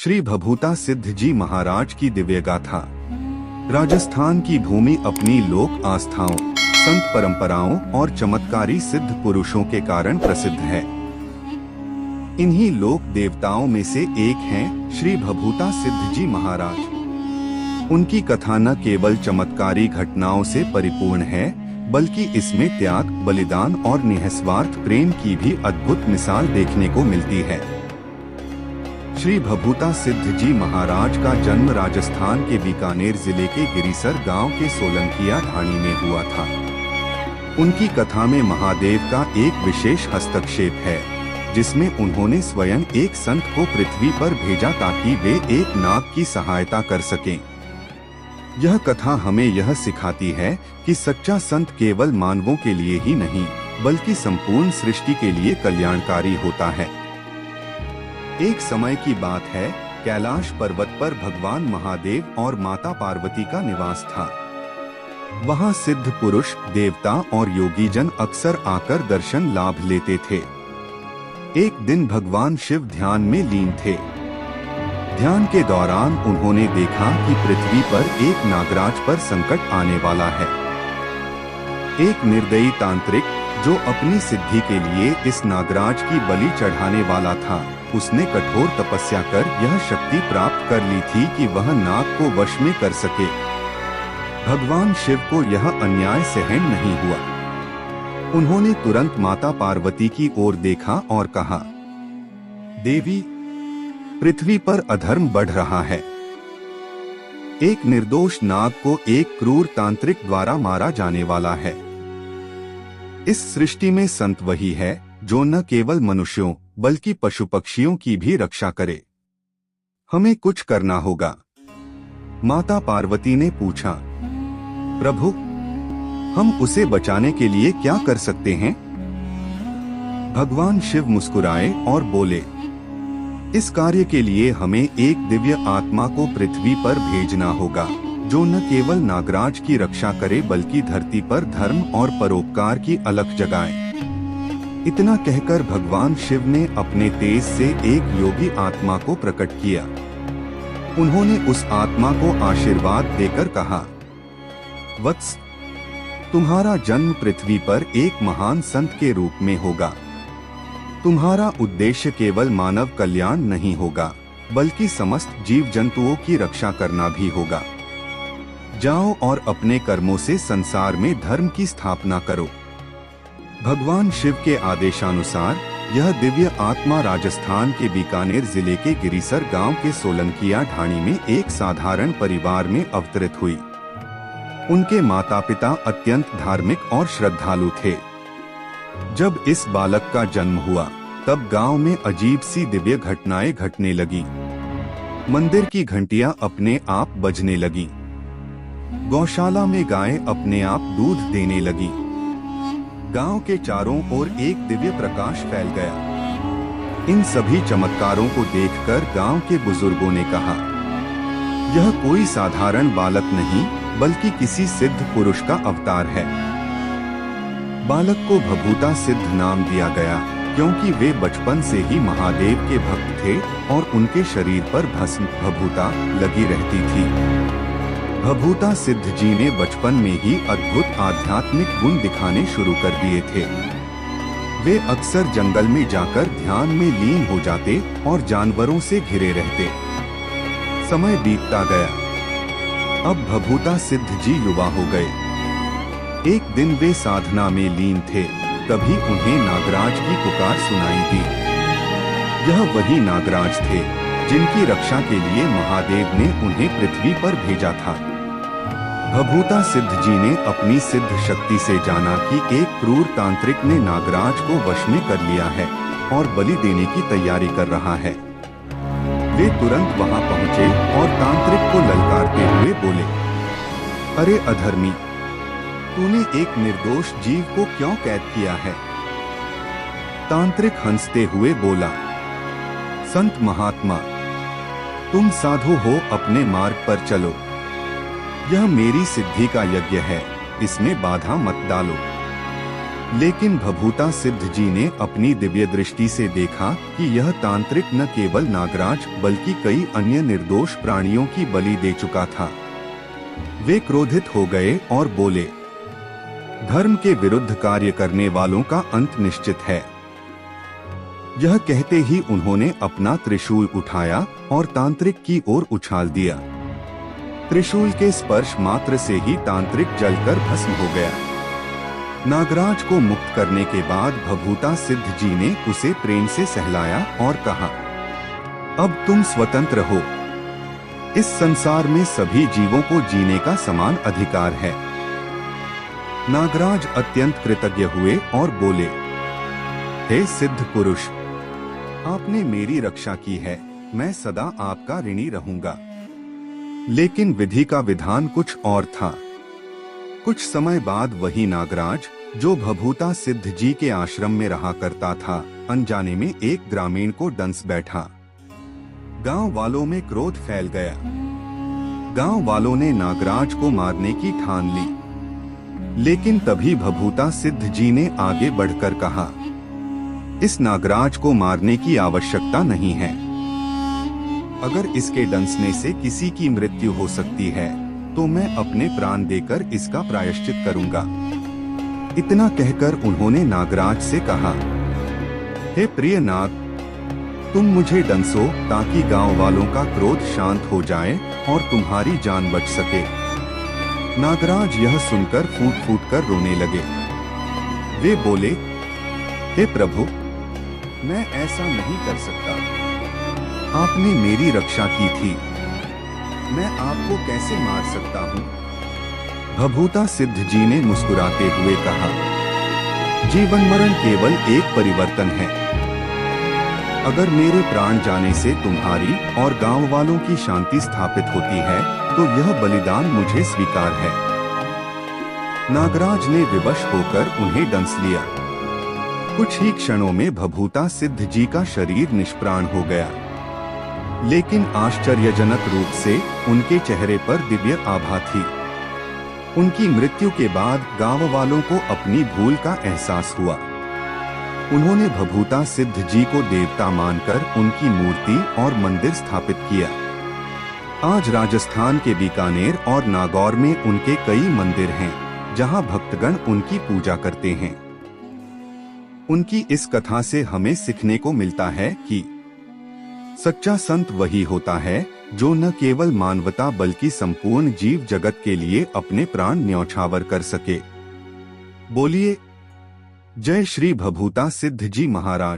श्री भभूता सिद्ध जी महाराज की दिव्य गाथा। राजस्थान की भूमि अपनी लोक आस्थाओं, संत परंपराओं और चमत्कारी सिद्ध पुरुषों के कारण प्रसिद्ध है। इन्हीं लोक देवताओं में से एक हैं श्री भभूता सिद्ध जी महाराज। उनकी कथा न केवल चमत्कारी घटनाओं से परिपूर्ण है, बल्कि इसमें त्याग, बलिदान और निस्वार्थ प्रेम की भी अद्भुत मिसाल देखने को मिलती है। श्री भभूता सिद्ध जी महाराज का जन्म राजस्थान के बीकानेर जिले के गिरीसर गांव के सोलंकिया ढाणी में हुआ था। उनकी कथा में महादेव का एक विशेष हस्तक्षेप है, जिसमें उन्होंने स्वयं एक संत को पृथ्वी पर भेजा ताकि वे एक नाग की सहायता कर सकें। यह कथा हमें यह सिखाती है कि सच्चा संत केवल मानवों के लिए ही नहीं, बल्कि संपूर्ण सृष्टि के लिए कल्याणकारी होता है। एक समय की बात है, कैलाश पर्वत पर भगवान महादेव और माता पार्वती का निवास था। वहां सिद्ध पुरुष, देवता और योगी जन अक्सर आकर दर्शन लाभ लेते थे। एक दिन भगवान शिव ध्यान में लीन थे। ध्यान के दौरान उन्होंने देखा कि पृथ्वी पर एक नागराज पर संकट आने वाला है। एक निर्दयी तांत्रिक, जो अपनी सिद्धि के लिए इस नागराज की बलि चढ़ाने वाला था, उसने कठोर तपस्या कर यह शक्ति प्राप्त कर ली थी कि वह नाग को वश में कर सके। भगवान शिव को यह अन्याय सहन नहीं हुआ। उन्होंने तुरंत माता पार्वती की ओर देखा और कहा, देवी, पृथ्वी पर अधर्म बढ़ रहा है। एक निर्दोष नाग को एक क्रूर तांत्रिक द्वारा मारा जाने वाला है। इस सृष्टि में संत वही है जो न केवल मनुष्यों बल्कि पशु पक्षियों की भी रक्षा करे। हमें कुछ करना होगा। माता पार्वती ने पूछा, प्रभु, हम उसे बचाने के लिए क्या कर सकते हैं? भगवान शिव मुस्कुराए और बोले, इस कार्य के लिए हमें एक दिव्य आत्मा को पृथ्वी पर भेजना होगा, जो न केवल नागराज की रक्षा करे बल्कि धरती पर धर्म और परोपकार की अलख जगाए। इतना कहकर भगवान शिव ने अपने तेज से एक योगी आत्मा को प्रकट किया। उन्होंने उस आत्मा को आशीर्वाद देकर कहा, वत्स, तुम्हारा जन्म पृथ्वी पर एक महान संत के रूप में होगा। तुम्हारा उद्देश्य केवल मानव कल्याण नहीं होगा, बल्कि समस्त जीव जंतुओं की रक्षा करना भी होगा। जाओ और अपने कर्मों से संसार में धर्म की स्थापना करो। भगवान शिव के आदेशानुसार यह दिव्य आत्मा राजस्थान के बीकानेर जिले के गिरीसर गांव के सोलंकिया ढाणी में एक साधारण परिवार में अवतरित हुई। उनके माता पिता अत्यंत धार्मिक और श्रद्धालु थे। जब इस बालक का जन्म हुआ, तब गांव में अजीब सी दिव्य घटनाएं घटने लगी। मंदिर की घंटियां अपने आप बजने लगी। गौशाला में गायें अपने आप दूध देने लगी। गांव के चारों ओर एक दिव्य प्रकाश फैल गया। इन सभी चमत्कारों को देखकर गांव के बुजुर्गों ने कहा, यह कोई साधारण बालक नहीं, बल्कि किसी सिद्ध पुरुष का अवतार है। बालक को भभूता सिद्ध नाम दिया गया, क्योंकि वे बचपन से ही महादेव के भक्त थे और उनके शरीर पर भस्म भभूता लगी रहती थी। भभूता सिद्ध जी ने बचपन में ही अद्भुत आध्यात्मिक गुण दिखाने शुरू कर दिए थे। वे अक्सर जंगल में जाकर ध्यान में लीन हो जाते और जानवरों से घिरे रहते। समय बीतता गया। अब भभूता सिद्ध जी युवा हो गए। एक दिन वे साधना में लीन थे, तभी उन्हें नागराज की पुकार सुनाई दी। यह वही नागराज थे जिनकी रक्षा के लिए महादेव ने उन्हें पृथ्वी पर भेजा था। भभूता सिद्ध जी ने अपनी सिद्ध शक्ति से जाना कि एक क्रूर तांत्रिक ने नागराज को वश में कर लिया है और बलि देने की तैयारी कर रहा है। वे तुरंत वहां पहुंचे और तांत्रिक को ललकारते हुए बोले, अरे अधर्मी, तूने एक निर्दोष जीव को क्यों कैद किया है? तांत्रिक हंसते हुए बोला, संत महात्मा, तुम साधु हो, अपने मार्ग पर चलो। यह मेरी सिद्धि का यज्ञ है, इसमें बाधा मत डालो। लेकिन भभूता सिद्ध जी ने अपनी दिव्य दृष्टि से देखा कि यह तांत्रिक न केवल नागराज बल्कि कई अन्य निर्दोष प्राणियों की बलि दे चुका था। वे क्रोधित हो गए और बोले, धर्म के विरुद्ध कार्य करने वालों का अंत निश्चित है। यह कहते ही उन्होंने अपना त्रिशूल उठाया और तांत्रिक की ओर उछाल दिया। त्रिशूल के स्पर्श मात्र से ही तांत्रिक जलकर भस्म हो गया। नागराज को मुक्त करने के बाद भभूता सिद्ध जी ने उसे प्रेम से सहलाया और कहा, अब तुम स्वतंत्र हो। इस संसार में सभी जीवों को जीने का समान अधिकार है। नागराज अत्यंत कृतज्ञ हुए और बोले, हे सिद्ध पुरुष, आपने मेरी रक्षा की है, मैं सदा आपका ऋणी रहूंगा। लेकिन विधि का विधान कुछ और था। कुछ समय बाद वही नागराज, जो भभूता सिद्ध जी के आश्रम में रहा करता था, अनजाने में एक ग्रामीण को डंस बैठा। गांव वालों में क्रोध फैल गया। गांव वालों ने नागराज को मारने की ठान ली। लेकिन तभी भभूता सिद्ध जी ने आगे बढ़कर कहा, इस नागराज को मारने की आवश्यकता नहीं है। अगर इसके डंसने से किसी की मृत्यु हो सकती है तो मैं अपने प्राण देकर इसका प्रायश्चित करूंगा। इतना कहकर उन्होंने नागराज से कहा, हे प्रिय नाग, तुम मुझे डंसो ताकि गांव वालों का क्रोध शांत हो जाए और तुम्हारी जान बच सके। नागराज यह सुनकर फूट फूट कर रोने लगे। वे बोले, हे प्रभु, मैं ऐसा नहीं कर सकता। आपने मेरी रक्षा की थी, मैं आपको कैसे मार सकता हूँ? भभूता सिद्ध जी ने मुस्कुराते हुए कहा, जीवन मरण केवल एक परिवर्तन है। अगर मेरे प्राण जाने से तुम्हारी और गांव वालों की शांति स्थापित होती है तो यह बलिदान मुझे स्वीकार है। नागराज ने विवश होकर उन्हें डंस लिया। कुछ ही क्षणों में भभूता सिद्ध जी का शरीर निष्प्राण हो गया। लेकिन आश्चर्यजनक रूप से उनके चेहरे पर दिव्य आभा थी। उनकी मृत्यु के बाद गांव वालों को अपनी भूल का एहसास हुआ। उन्होंने भभूता सिद्ध जी को देवता मानकर उनकी मूर्ति और मंदिर स्थापित किया। आज राजस्थान के बीकानेर और नागौर में उनके कई मंदिर हैं, जहां भक्तगण उनकी पूजा करते हैं। उनकी इस कथा से हमें सीखने को मिलता है कि सच्चा संत वही होता है जो न केवल मानवता बल्कि संपूर्ण जीव जगत के लिए अपने प्राण न्यौछावर कर सके। बोलिए जय श्री भभूता सिद्ध जी महाराज।